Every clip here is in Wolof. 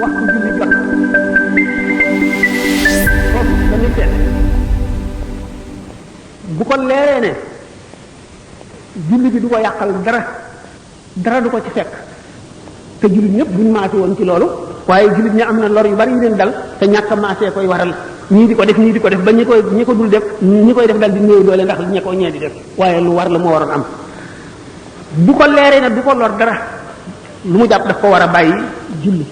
waxtu julli jot foofu dañuy seet bu ko leeree ne julli bi du ko yàqal dara du ko ci fekk te jullit ñëpp buñ maase woon ci loolu waaye jullit ñi am na lor yu bari yu leen dal te ñàkk a maasee koy waral ñii di ko def ba ñi ko dul def ñi koy def dal di néew doole ndax ñi ko ñee di def waaye lu war la moo waroon am bu ko leeree ne du ko lor dara lu mu jàpp daf ko war a bàyyi julli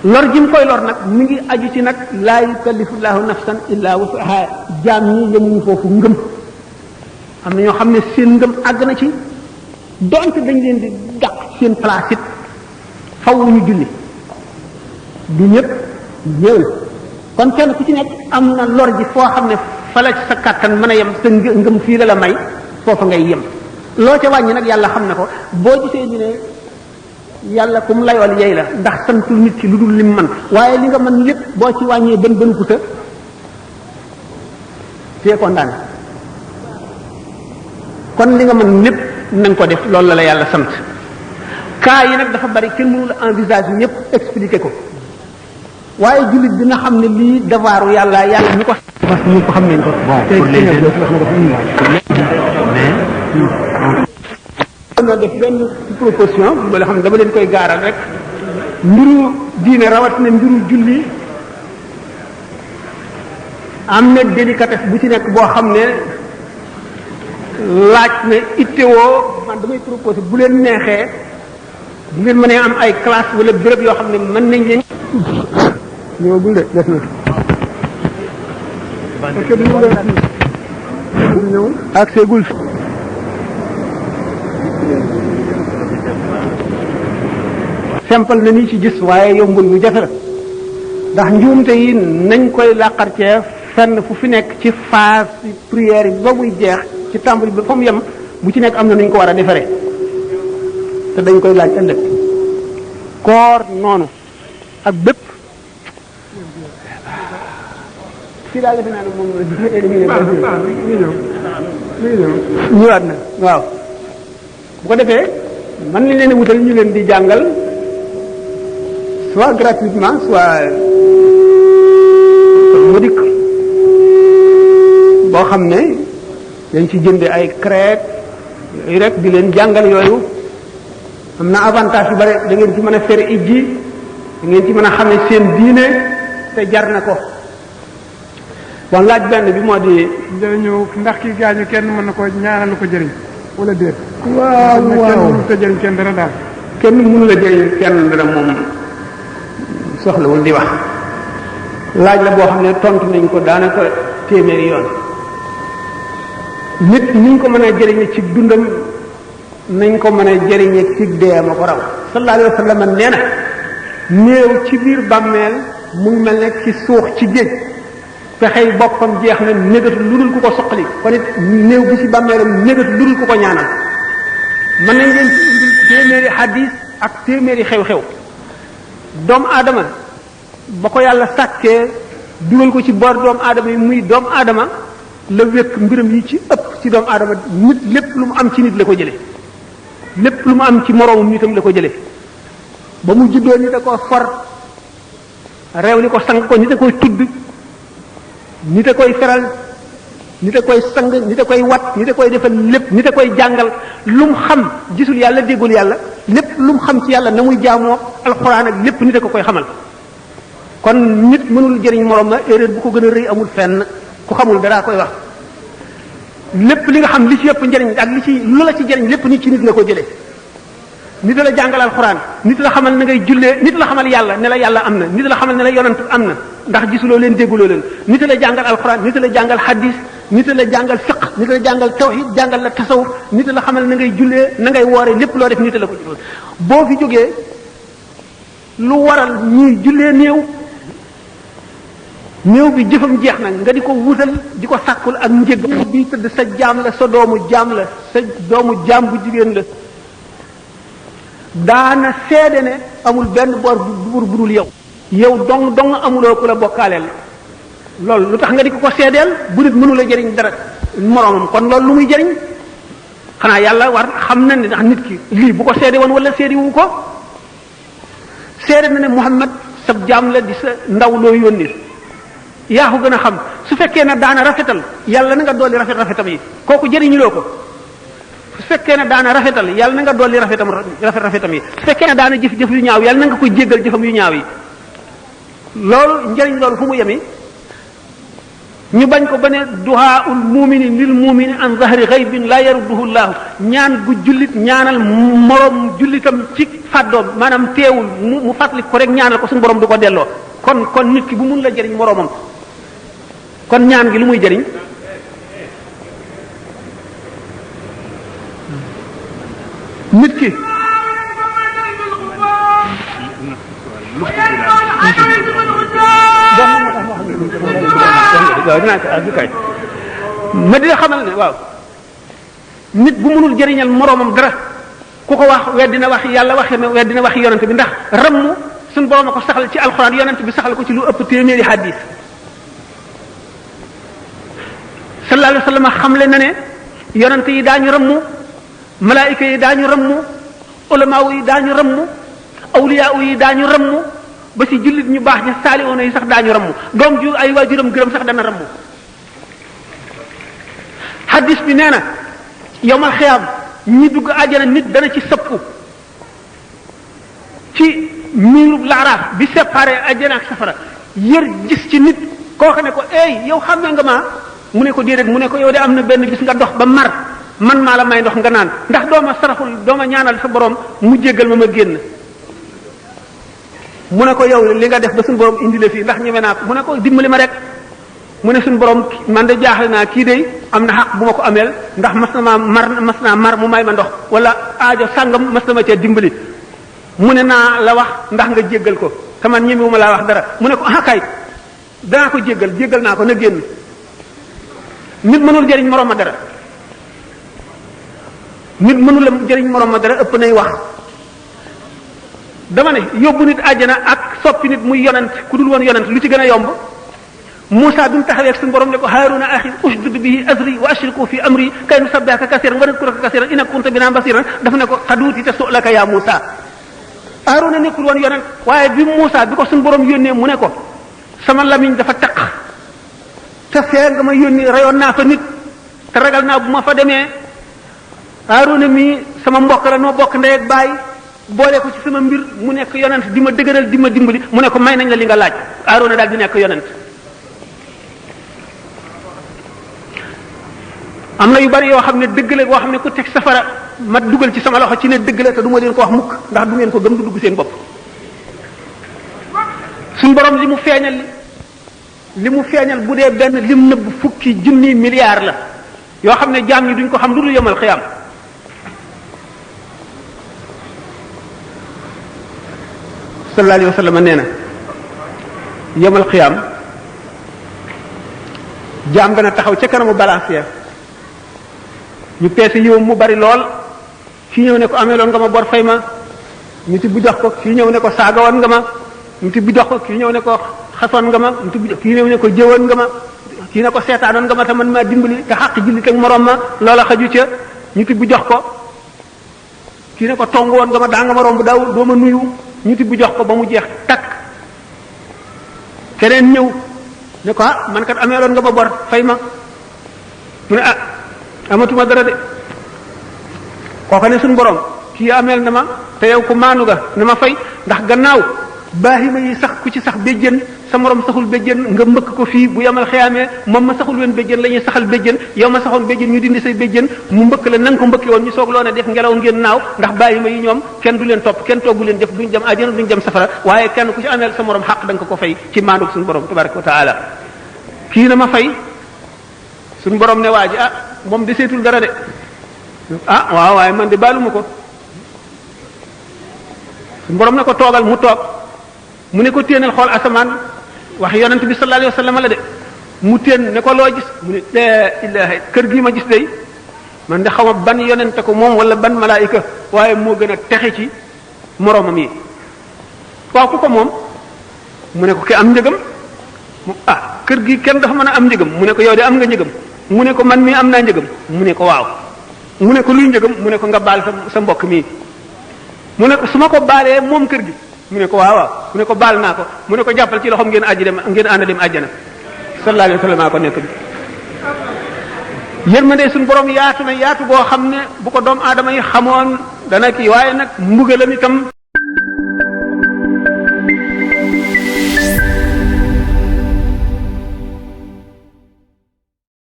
lor ji mu koy lor nag mi ngi aju ci nag laa yukallifullahu nafsan illa wusaha jaam ñi yemuñu foofu ngëm am na ñoo xam ne seen ngëm àgg na ci donte dañ leen di dàq seen place it faw ñu julli du ñëpp ñëw kon kenn ku ci nekk am na lor ji foo xam ne fa la sa kàttan mën a yem sa ngëm fii la may foofa ngay yem loo ca wàññi nag yàlla xam ne ko boo gisee ñu ne yàlla ku mu layool yey la ndax santul nit ki lu dul lim man waaye li nga mën lépp boo ci wàññee bën kuta fee condamné kon li nga mën lépp nañ ko def loolu la yàlla sant cas yi nag dafa bari kenn mënul envisage ñëpp expliquer ko waaye jullit dina xam ne lii devoiru yàlla ñu ko parce que ñu ko xam nañ ko na def benn proposition boo xam ne dama leen koy gaaral rek mbiru diine rawatina mbiru julli am na délicatesse bu ci nekk boo xam ne laaj na ittewoo man damay proposé bu leen neexee bu ngeen mënee am ay classe wala béréb yoo xam ne mën nañ leen ñëwagul de def na parce que duñu ñëw ak seegul simple na ni ci gis waaye yombul lu jafe la ndax njuumte yi nañ koy làqarcee fenn fu fi nekk ci phase prière yi ba muy jeex ci tàmbali ba fa mu yem bu ci nekk am na nuñ ko war a defaree te dañ koy laaj ëllëg koor noonu ak bépp kii daal defe naa ne moom ñëwaat na waaw bu ko defee man nañ leen wutal ñu leen di jàngal soit gratuitement soit modique boo xam ne dañ ci jënde ay crête yooyu rek di leen jàngal yooyu am na avantage yu bare da ngeen ci mën a fere ijji da ngeen ci mën a xam ne seen diine te jar na ko bon laaj benn bi moo di ñëw ndax ki gaañu kenn mën na ko ñaanal lu ko jëriñ wala déet waaw kenn mënu ko jëriñ kenn dara daal kenn mënu la jëriñ kenn dara moom soxlawul di wax laaj la boo xam ne tontu nañ ko daanaka téeméeri yoon nit niñ ko mën a jëriñe ci dundam nañ ko mën a jëriñe ci deem a ko raw sallallahu alayhi wa sallam nee na néew ci biir bàmmeel mu ngi mel ne ci suux ci géej fexey boppam jeex na négatu lu dul ku ko soqali kon it néew bi ci bàmmeelam négatu lu dul ku ko ñaanal mën nañ leen ci indil téeméeri hadis ak téeméeri xew-xew doomu aadama ba ko yàlla sàkkee dugal ko ci boor doomu aadama yi muy doomu aadama la wékk mbiram yi ci ëpp ci doomu aadama nit lépp lu mu am ci nit la ko jële lépp lu mu am ci moroomum nitam la ko jële ba mu juddoo nit a ko for réew li ko sang ko nit a koy tudd nit a koy feral nit a koy sang nit a koy wat nit a koy defal lépp nit a koy jàngal lu mu xam gisul yàlla déggul yàlla lépp lu mu xam ci yàlla na muy jaamoo alxuraan ak lépp nit a ko koy xamal kon nit mënul jëriñ moroom ma erreur bu ko gën a rëy amul fenn ku xamul dara koy wax lépp li nga xam li ci yëpp njëriñ ak li ci lu la ci jëriñ lépp nit ci nit la ko jëlee nit la jàngal alxuraan nit la xamal na ngay jullee nit la xamal yàlla ne la yàlla am na nit la xamal ne la yonant am na ndax gisuloo leen dégguloo leen nit la jàngal alxuraan nit la jàngal hadis nit la jàngal fiqh nit la jàngal tawhid jàngal la tasawuf nit la xamal na ngay jullee na ngay woore lépp loo def nit la ko juróon boo fi jógee lu waral ñuy jullee néew bi jëfam jeex na nga di ko wutal di ko sàkkul ak njëg bi tëdd sa jaam la sa doomu jaam la sa doomu jaam bu jigéen la daana seede ne amul benn bor bu dul yow dong amuloo ku la bokkaaleel loolu lu tax nga di ko seedeel bu nit mënu la jëriñ dara moroomam kon loolu lu muy jëriñ xanaa yàlla war xam na ne ndax nit ki lii bu ko seede woon wala seede wu ko seere na ne Muhammad sab jaam la di sa ndaw loo yónni yaa ko gën a xam su fekkee ne daana rafetal yàlla na nga dolli rafetam yi kooku jëriñuloo ko su fekkee ne daana rafetal yàlla na nga dolli rafetam yi su fekkee ne daana jëf yu ñaaw yàlla na nga koy jéggal jëfam yu ñaaw yi loolu njëriñ loolu fu mu yemi ñu bañ ko ba ne duhaa'ul mu'mini lil mu'mini an zahri ghaybin la yarudduhu llahu ñaan gu jullit ñaanal moroom jullitam ci fàddoom maanaam teewul mu fàttali ko rek ñaanal ko suñu borom du ko delloo kon nit ki bu mun la jëriñ moroomam kon ñaan gi lu muy jëriñ nit ki ma dina xamal ne waaw nit bu mënul jëriñal moroomam dara ku ko wax weddina wax yàlla waxe ne weddina wax yonent bi ndax ramm suñu borom a ko saxal ci alxuraan yonent bi saxal ko ci lu ëpp téeméeri hadis sallallahu alayhi wa sallam xamle na ne yonent yi daañu ramm malaayika yi daañu ramm ulamaaw yi daañu ramm awliyaa yi daañu ramm ba ci jullit ñu baax ña saalihoona yi sax daañu ramm doom ju ay waajuram gërëm sax dana ramm hadis bi nee na yowmal xiyaam ñi dugg àjjana nit dana ci sëppu ci miirub laaraaf bi séparé àjjana ak safara yër gis ci nit koo xam ne ko ey yow xàmmee nga ma mu ne ko déedéet mu ne ko yow de am na benn bis nga dox ba mar man maa la may ndox nga naan ndax dooma saraxul dooma ñaanal sa borom mu jéggal ma génn mu ne ko yow li nga def ba suñu borom indi la fii ndax ñeme naa ko mu ne ko dimbali ma rek mu ne suñu borom man de jaaxle naa kii de am na xaq bu ma ko ameel ndax mas naa mar mu may ma ndox wala aajo sàngam mas na ma cee dimbali mu ne naa la wax ndax nga jéggal ko te man ñemewu ma laa wax dara mu ne ko ah kay danaa ko jéggal naa ko na génn nit mënul jëriñ moroom ma dara nit mënul jëriñ moroom ma dara ëpp nay wax dama ne yóbbu nit àjjana ak soppi nit muy yonent ku dul woon yonent lu ci gën a yomb Moussa bi mu taxawee ak suñu borom ne ko Haaruna axi ushdud bihi azri wa ashriku fi amri kay nusabbihaka kasiran wa nadhkuraka kasiran innaka kunta bina basiran daf ne ko qad uutita su'laka ya Moussa Haaruna nekkul woon yonent waaye bi Moussa bi ko suñu borom yónnee mu ne ko sama lamiñ dafa taq te fee nga ma yónni rayoon naa fa nit te ragal naa bu ma fa demee Haaruna mi sama mbokk la noo bokk ndey ak baay boole ko ci sama mbir mu nekk yonent di ma dëgëral di ma dimbali mu ne ko may nañ la li nga laaj Haaruna daal di nekk yonent am na yu bari yoo xam ne dëgg la boo xam ne ku teg safara ma dugal ci sama loxo ci ne dëgg la te du ma leen ko wax mukk ndax du ngeen ko gëm du dugg seen bopp suñ borom li mu feeñal bu dee benn lim nëbb fukki junni milliards la yoo xam ne jaam ñi duñ ko xam lu dul yemal xiyaam sallallahu alayhi wa sallam nee na yemal xiyaam jaam dana taxaw ca kanamu balance ñu peese yiwam mu bari lool fii ñëw ne ko amee loon nga ma bor fay ma ñu ti bu jox ko fii ñëw ne ko saagawoon nga ma ñu ti bu jox ko fii ñëw ne ko xasoon nga ma ñu ti bu jox fii ñëw ne ko jëwoon nga ma kii ne ko seetaanoon nga ma te man maa dimbali te xaq jullit ak morom ma loola xaju ca ñu ti bu jox ko kii ne ko tong woon nga ma daa nga ma romb daaw doo ma nuyu ñu ti bu jox ko ba mu jeex takk keneen ñëw ne ko ah man kat amee loon nga ma bor fay ma mu ne ah amatuma dara de kooka ne suñu borom kii ameel na ma te yow ko maanu ga na ma fay ndax gannaaw baahima yi sax ku ci sax béjjën sa morom saxul béjjën nga mbëkk ko fii bu yamal xiyaamee moom ma saxul wen béjjën la ñuy saxal béjjën yow ma saxoon béjjën ñu dindi say béjjën mu mbëkk la nanga ko mbëkke woon ñu soog loo ne def ngelaw ngeen naaw ndax baahima yi ñoom kenn du leen topp kenn toggu leen jëf duñ dem àjjana duñ dem safara waaye kenn ku ci ameel sa morom xaq da nga ko fay ci maandu suñu borom tabaraka wa taala kii na ma fay suñu borom ne waa ji ah moom deseetul dara de ah waaw waaye man de baaluma ko suñu borom ne ko toogal mu toog mu ne ko téenal xool asamaan wax yonent bi sallallahu alayhi wa sallam la de mu téen ne ko loo gis mu ne la ilaha kër gi ma gis day man de xaw ma ban yonente ko moom wala ban malaayika waaye moo gën a texe ci moromam yi waaw ku ko moom mu ne ko ki am njëgam ah kër gi kenn dafa mën a am njëgam mu ne ko yow de am nga njëgam mu ne ko man mii am naa njëgam mu ne ko waaw mu ne ko luy njëgam mu ne ko nga baal sa mbokk mii mu ne ko su ma ko baalee moom kër gi mu ne ko waaw mu ne ko baal naa ko mu ne ko jàppal ci loxoom ngeen ànd dem àjjana sallallahu alayhi wa sallam ko nekk yërmande suñu borom yaatu na yaatu boo xam ne bu ko doomu aadama yi xamoon dana kii waaye nag mbugalam itam